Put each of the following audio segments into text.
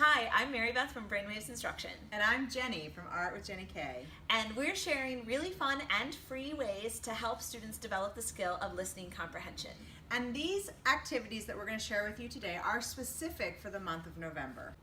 Hi, I'm Mary Beth from Brainwaves Instruction. And I'm Jenny from Art with Jenny K. And we're sharing really fun and free ways to help students develop the skill of listening comprehension. And these activities that we're going to share with you today are specific for the month of November.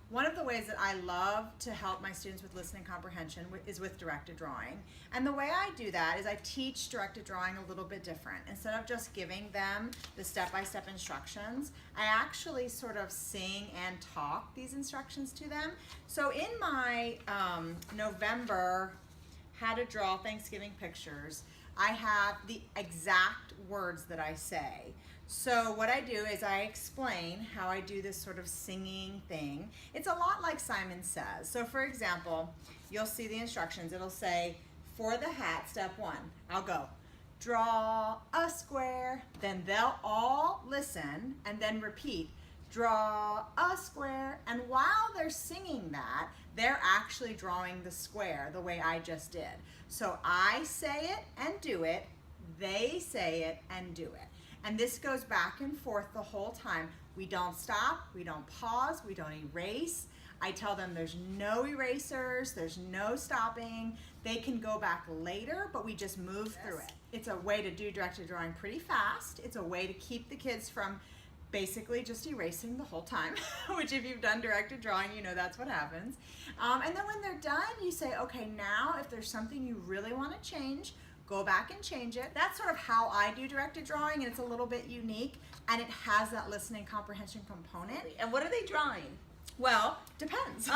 One of the ways that I love to help my students with listening comprehension is with directed drawing. And the way I do that is I teach directed drawing a little bit different. Instead of just giving them the step-by-step instructions, I actually sort of sing and talk these instructions to them. So in my November How to Draw Thanksgiving Pictures, I have the exact words that I say. So what I do is I explain how I do this sort of singing thing. It's a lot like Simon Says. So for example, you'll see the instructions. It'll say, for the hat, step 1, I'll go, draw a square. Then they'll all listen and then repeat, draw a square. And while they're singing that, they're actually drawing the square the way I just did. So I say it and do it, they say it and do it. And this goes back and forth the whole time. We don't stop, we don't pause, we don't erase. I tell them there's no erasers, there's no stopping. They can go back later, but we just move through it. It's a way to do directed drawing pretty fast. It's a way to keep the kids from basically just erasing the whole time, which if you've done directed drawing, you know that's what happens. And then when they're done, you say, okay, now if there's something you really want to change, go back and change it. That's sort of how I do directed drawing, and it's a little bit unique, and it has that listening comprehension component. And what are they drawing? Well, depends.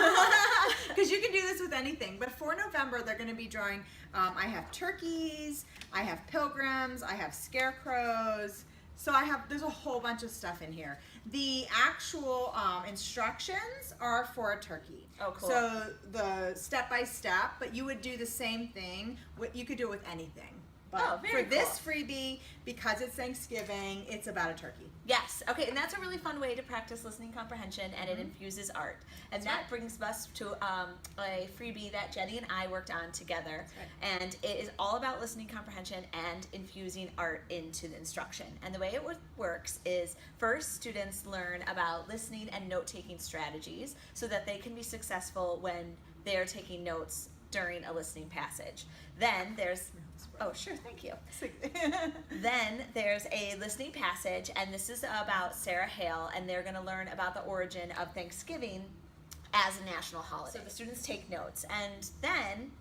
Because you can do this with anything. But for November, they're going to be drawing, I have turkeys, I have pilgrims, I have scarecrows. So there's a whole bunch of stuff in here. The actual instructions are for a turkey. Oh, cool. So the step-by-step, but you would do the same thing. You could do it with anything. But very for this cool. freebie, because it's Thanksgiving, it's about a turkey. Yes, okay, and that's a really fun way to practice listening comprehension, and it infuses art. And that brings us to a freebie that Jenny and I worked on together. And it is all about listening comprehension and infusing art into the instruction. And the way it works is first students learn about listening and note-taking strategies so that they can be successful when they're taking notes during a listening passage. Then there's oh, sure, thank you. Then there's a listening passage, and this is about Sarah Hale, and they're going to learn about the origin of Thanksgiving as a national holiday. So the students take notes, and then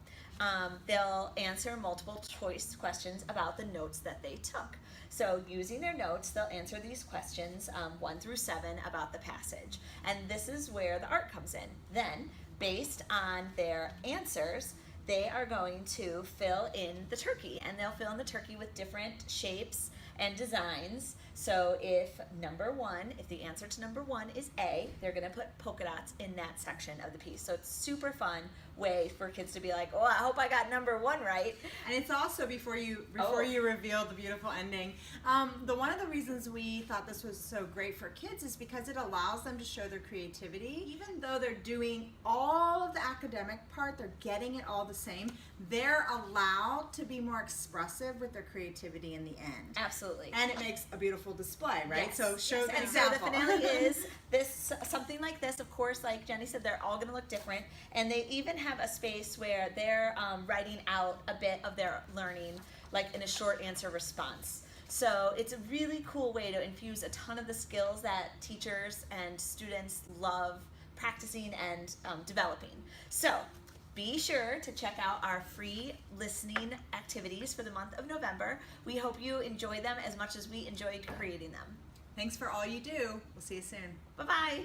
they'll answer multiple choice questions about the notes that they took. So using their notes, they'll answer these questions 1 through 7 about the passage. And this is where the art comes in. Then, based on their answers, they are going to fill in the turkey, and they'll fill in the turkey with different shapes and designs. So if the answer to number 1 is A, they're gonna put polka dots in that section of the piece. So it's super fun way for kids to be like, oh, I hope I got number 1 right. And it's also before you reveal the beautiful ending. One of the reasons we thought this was so great for kids is because it allows them to show their creativity. Even though they're doing all of the academic part, they're getting it all the same, they're allowed to be more expressive with their creativity in the end. Absolutely. And it makes a beautiful display, right? Yes. So show the and example. so the finale is something like this. Of course, like Jenny said, they're all going to look different, and they even have a space where they're writing out a bit of their learning, like in a short answer response. So it's a really cool way to infuse a ton of the skills that teachers and students love practicing and developing. So be sure to check out our free listening activities for the month of November. We hope you enjoy them as much as we enjoyed creating them. Thanks for all you do. We'll see you soon. Bye-bye.